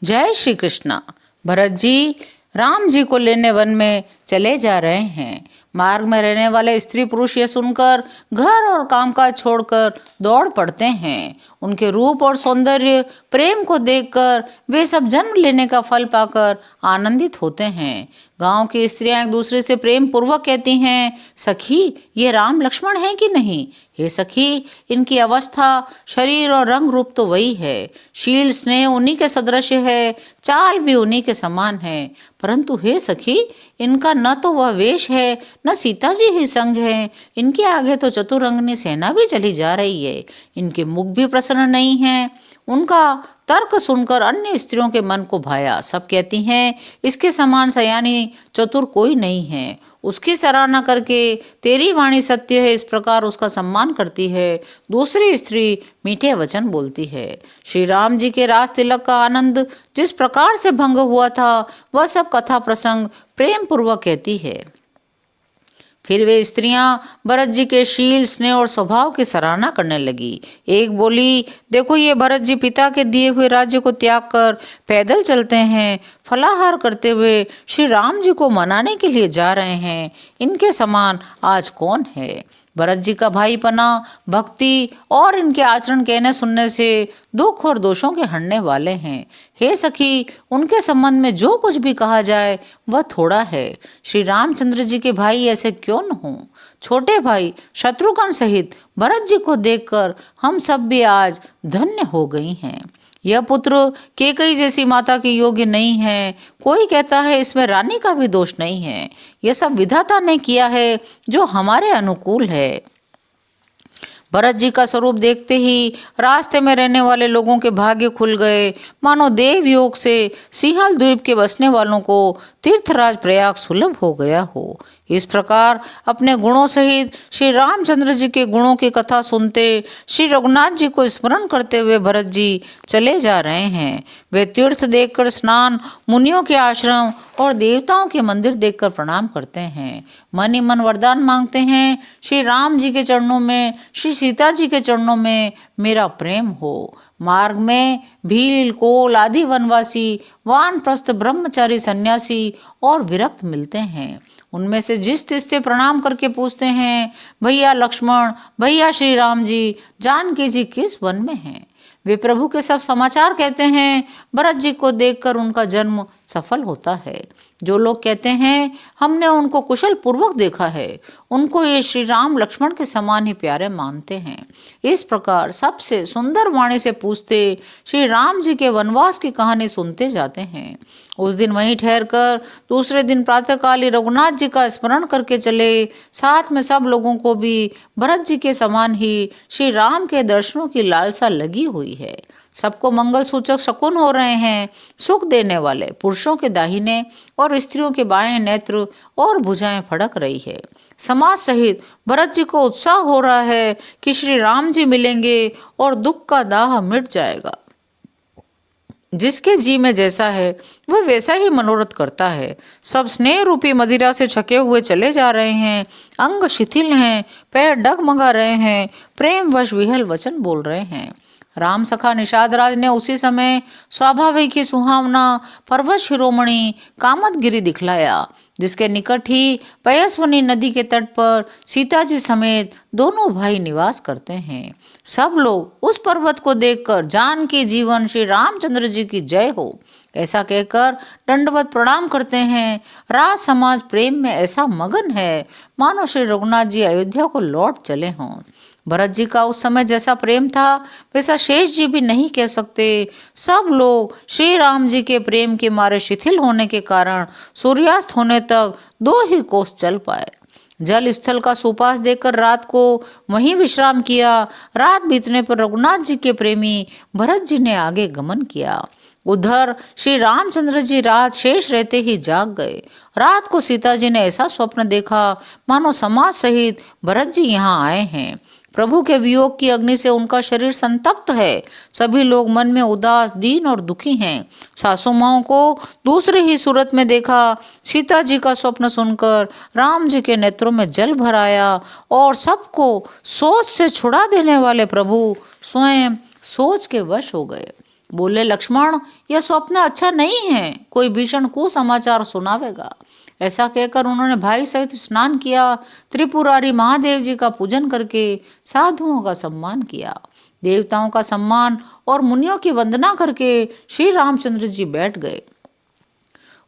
जय श्री कृष्ण। भरत जी राम जी को लेने वन में चले जा रहे हैं। मार्ग में रहने वाले स्त्री पुरुष ये सुनकर घर और कामकाज छोड़कर दौड़ पड़ते हैं। उनके रूप और सौंदर्य प्रेम को देखकर वे सब जन्म लेने का फल पाकर आनंदित होते हैं। गांव की स्त्रियां एक दूसरे से प्रेम पूर्वक कहती हैं, सखी ये राम लक्ष्मण हैं कि नहीं? हे सखी, इनकी अवस्था, शरीर और रंग रूप तो वही है। शील स्नेह उन्हीं के सदृश है, चाल भी उन्हीं के समान है। परंतु हे सखी, इनका न तो वह वेश है, न सीता जी ही संग है। इनके आगे तो चतुरंगनी सेना भी चली जा रही है। इनके मुख भी प्रसन्न नहीं है। उनका तर्क सुनकर अन्य स्त्रियों के मन को भाया। सब कहती हैं, इसके समान सयानी चतुर कोई नहीं है। उसकी सराहना करके तेरी वाणी सत्य है, इस प्रकार उसका सम्मान करती है। दूसरी स्त्री मीठे वचन बोलती है। श्री राम जी के राज तिलक का आनंद जिस प्रकार से भंग हुआ था, वह सब कथा प्रसंग प्रेम पूर्वक कहती है। फिर वे स्त्रियां भरत जी के शील स्नेह और स्वभाव की सराहना करने लगी। एक बोली, देखो ये भरत जी पिता के दिए हुए राज्य को त्याग कर पैदल चलते हैं। फलाहार करते हुए श्री राम जी को मनाने के लिए जा रहे हैं। इनके समान आज कौन है? भरत जी का भाईपना, भक्ति और इनके आचरण कहने सुनने से दुख और दोषों के हटने वाले हैं। हे सखी, उनके संबंध में जो कुछ भी कहा जाए वह थोड़ा है। श्री रामचंद्र जी के भाई ऐसे क्यों न हों? छोटे भाई शत्रुघ्न सहित भरत जी को देखकर हम सब भी आज धन्य हो गई हैं। यह पुत्र केकई जैसी माता के योग्य नहीं है। कोई कहता है इसमें रानी का भी दोष नहीं है। यह सब विधाता ने किया है जो हमारे अनुकूल है। भरत जी का स्वरूप देखते ही रास्ते में रहने वाले लोगों के भाग्य खुल गए, मानो देव योग से सिंहल द्वीप के बसने वालों को तीर्थराज प्रयाग सुलभ हो गया हो। इस प्रकार अपने गुणों सहित श्री रामचंद्र जी के गुणों की कथा सुनते, श्री रघुनाथ जी को स्मरण करते हुए भरत जी चले जा रहे हैं। वे तीर्थ देखकर स्नान, मुनियों के आश्रम और देवताओं के मंदिर देखकर प्रणाम करते हैं। मन ही मन वरदान मांगते हैं, श्री राम जी के चरणों में, श्री सीता जी के चरणों में मेरा प्रेम हो। मार्ग में भील, कोल आदि वनवासी, वानप्रस्थ, ब्रह्मचारी, सन्यासी और विरक्त मिलते हैं। उनमें से जिस तिस से प्रणाम करके पूछते हैं, भैया लक्ष्मण, भैया श्री राम जी, जानकी जी किस वन में हैं? वे प्रभु के सब समाचार कहते हैं। भरत जी को देखकर उनका जन्म सफल होता है। जो लोग कहते हैं हमने उनको कुशल पूर्वक देखा है, उनको ये श्री राम लक्ष्मण के समान ही प्यारे मानते हैं। इस प्रकार सबसे सुंदर वाणी से पूछते श्री राम जी के वनवास की कहानी सुनते जाते हैं। उस दिन वहीं ठहरकर दूसरे दिन प्रातःकाल रघुनाथ जी का स्मरण करके चले। साथ में सब लोगों को भी भरत जी के समान ही श्री राम के दर्शनों की लालसा लगी हुई है। सबको मंगल सूचक शकुन हो रहे हैं। सुख देने वाले पुरुषों के दाहिने और स्त्रियों के बाएं नेत्र और भुजाएं फड़क रही है। समाज सहित भरत जी को उत्साह हो रहा है कि श्री राम जी मिलेंगे और दुख का दाह मिट जाएगा। जिसके जी में जैसा है वह वैसा ही मनोरथ करता है। सब स्नेह रूपी मदिरा से छके हुए चले जा रहे हैं। अंग शिथिल हैं, पैर डगमगा रहे हैं, प्रेमवश विहल वचन बोल रहे हैं। राम सखा निषाद राज ने उसी समय स्वाभाविक ही सुहावना पर्वत शिरोमणि कामदगिरि दिखलाया, जिसके निकट ही पयस्वनी नदी के तट पर सीता जी समेत दोनों भाई निवास करते हैं। सब लोग उस पर्वत को देखकर जानकी जीवन श्री रामचंद्र जी की जय हो ऐसा कहकर दंडवत प्रणाम करते हैं। राज समाज प्रेम में ऐसा मगन है मानो श्री रघुनाथ जी अयोध्या को लौट चले हों। भरत जी का उस समय जैसा प्रेम था वैसा शेष जी भी नहीं कह सकते। सब लोग श्री राम जी के प्रेम के मारे शिथिल होने के कारण सूर्यास्त होने तक 2 ही कोस चल पाए। जल स्थल का सुपास देखकर रात को वहीं विश्राम किया। रात बीतने पर रघुनाथ जी के प्रेमी भरत जी ने आगे गमन किया। उधर श्री रामचंद्र जी रात शेष रहते ही जाग गए। रात को सीता जी ने ऐसा स्वप्न देखा मानो समाज सहित भरत जी यहाँ आए हैं। प्रभु के वियोग की अग्नि से उनका शरीर संतप्त है। सभी लोग मन में उदास, दीन और दुखी हैं। सासू माओं को दूसरे ही सूरत में देखा। सीता जी का स्वप्न सुनकर राम जी के नेत्रों में जल भर आया और सबको सोच से छुड़ा देने वाले प्रभु स्वयं सोच के वश हो गए। बोले, लक्ष्मण, यह स्वप्न अच्छा नहीं है, कोई भीषण कुसमाचार सुनावेगा। ऐसा कहकर उन्होंने भाई सहित स्नान किया, त्रिपुरारी महादेव जी का पूजन करके साधुओं का सम्मान किया। देवताओं का सम्मान और मुनियों की वंदना करके श्री रामचंद्र जी बैठ गए।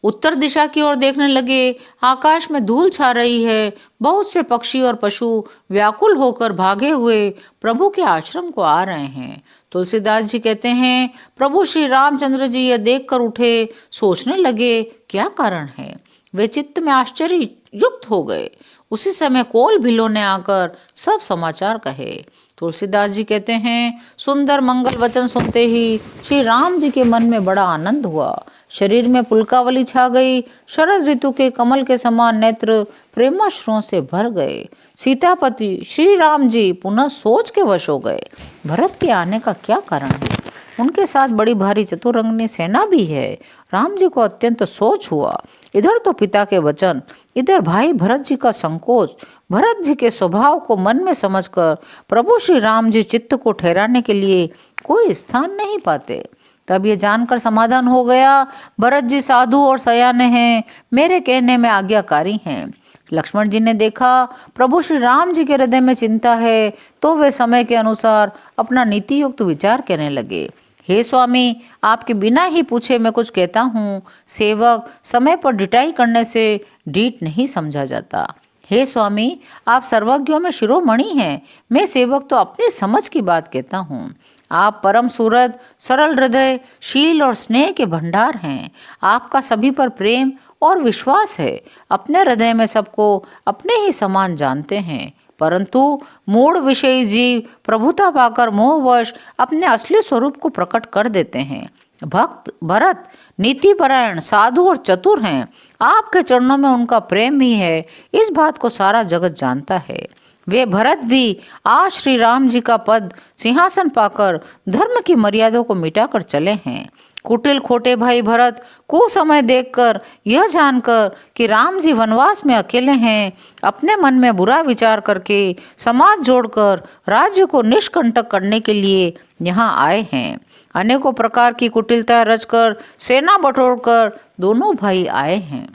उत्तर दिशा की ओर देखने लगे। आकाश में धूल छा रही है। बहुत से पक्षी और पशु व्याकुल होकर भागे हुए प्रभु के आश्रम को आ रहे हैं। तुलसीदास जी कहते हैं, प्रभु श्री रामचंद्र जी यह देखकर उठे, सोचने लगे क्या कारण है। वे चित्त में आश्चर्य युक्त हो गए। उसी समय कोल भिलो ने आकर सब समाचार कहे। तुलसीदास जी कहते हैं, सुंदर मंगल वचन सुनते ही श्री राम जी के मन में बड़ा आनंद हुआ। शरीर में पुलकावली छा गई। शरद ऋतु के कमल के समान नेत्र प्रेमाश्रुओं से भर गए। सीतापति श्री राम जी पुनः सोच के वश हो गए। भरत के आने का क्या कारण है? उनके साथ बड़ी भारी चतुरंगनी सेना भी है। राम जी को अत्यंत सोच हुआ। इधर तो पिता के वचन, इधर भाई भरत जी का संकोच। भरत जी के स्वभाव को मन में समझकर प्रभु श्री राम जी चित्त को ठहराने के लिए कोई स्थान नहीं पाते। तब ये जानकर समाधान हो गया, भरत जी साधु और सयाने हैं, मेरे कहने में आज्ञाकारी हैं। लक्ष्मण जी ने देखा प्रभु श्री राम जी के हृदय में चिंता है, तो वे समय के अनुसार अपना नीति युक्त विचार कहने लगे। हे स्वामी, आपके बिना ही पूछे मैं कुछ कहता हूँ। सेवक समय पर डिटाई करने से डीठ नहीं समझा जाता। हे स्वामी, आप सर्वज्ञों में शिरोमणि हैं। मैं सेवक तो अपनी समझ की बात कहता हूँ। आप परम सूरत, सरल हृदय, शील और स्नेह के भंडार हैं। आपका सभी पर प्रेम और विश्वास है। अपने हृदय में सबको अपने ही समान जानते हैं, परंतु मूढ़ विषयी जीव प्रभुता पाकर मोहवश अपने असली स्वरूप को प्रकट कर देते हैं। भक्त भरत नीतिपरायण, साधु और चतुर हैं। आपके चरणों में उनका प्रेम भी है, इस बात को सारा जगत जानता है। वे भरत भी आज श्री राम जी का पद सिंहासन पाकर धर्म की मर्यादा को मिटाकर चले हैं। कुटिल खोटे भाई भरत को समय देखकर यह जानकर कि राम जी वनवास में अकेले हैं, अपने मन में बुरा विचार करके समाज जोड़कर राज्य को निष्कंटक करने के लिए यहाँ आए हैं। अनेकों प्रकार की कुटिलता रचकर सेना बटोरकर दोनों भाई आए हैं।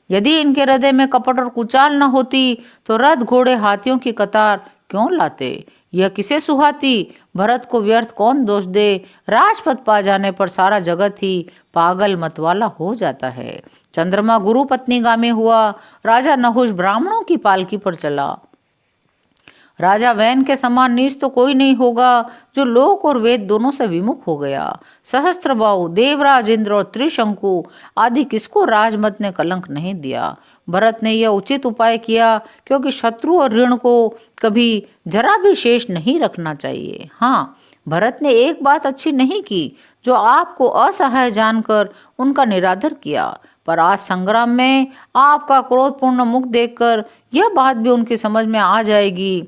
यदि इनके हृदय में कपट और कुचाल न होती तो रथ घोड़े हाथियों की कतार क्यों लाते? यह किसे सुहाती? भरत को व्यर्थ कौन दोष दे? राजपद पा जाने पर सारा जगत ही पागल मतवाला हो जाता है। चंद्रमा गुरु पत्नीगामी हुआ। राजा नहुष ब्राह्मणों की पालकी पर चला। राजा वैन के समान नीच तो कोई नहीं होगा जो लोक और वेद दोनों से विमुख हो गया। सहस्त्रबाहु, देवराज इंद्र और त्रिशंकु आदि किसको राजमत ने कलंक नहीं दिया। भरत ने यह उचित उपाय किया, क्योंकि शत्रु और ऋण को कभी जरा भी शेष नहीं रखना चाहिए। हाँ, भरत ने एक बात अच्छी नहीं की, जो आपको असहाय जानकर उनका निरादर किया। पर आज संग्राम में आपका क्रोधपूर्ण मुख देखकर यह बात भी उनकी समझ में आ जाएगी।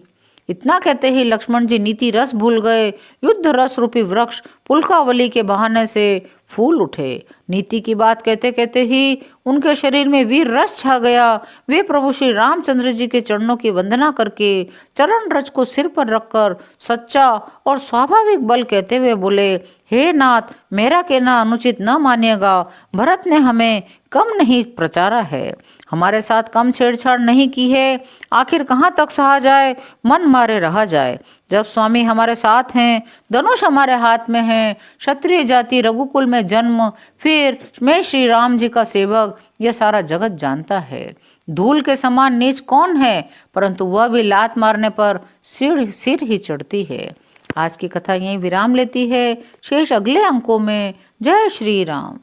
इतना कहते ही लक्ष्मण जी नीति रस भूल गए। युद्ध रस रूपी वृक्ष पुलकावली के बहाने से फूल उठे। नीति की बात कहते कहते ही उनके शरीर में वीर रस छा गया। वे प्रभु श्री रामचंद्र जी के चरणों की वंदना करके चरण रज को सिर पर रखकर सच्चा और स्वाभाविक बल कहते हुए बोले, हे नाथ, मेरा कहना अनुचित न मानिएगा। भरत ने हमें कम नहीं प्रचारा है, हमारे साथ कम छेड़छाड़ नहीं की है। आखिर कहाँ तक सहा जाए, मन मारे रहा जाए। जब स्वामी हमारे साथ हैं, धनुष हमारे हाथ में है, क्षत्रिय जाति रघुकुल में जन्म, फिर मैं श्री राम जी का सेवक, यह सारा जगत जानता है। धूल के समान नीच कौन है, परंतु वह भी लात मारने पर सिर ही चढ़ती है। आज की कथा यहीं विराम लेती है। शेष अगले अंकों में। जय श्री राम।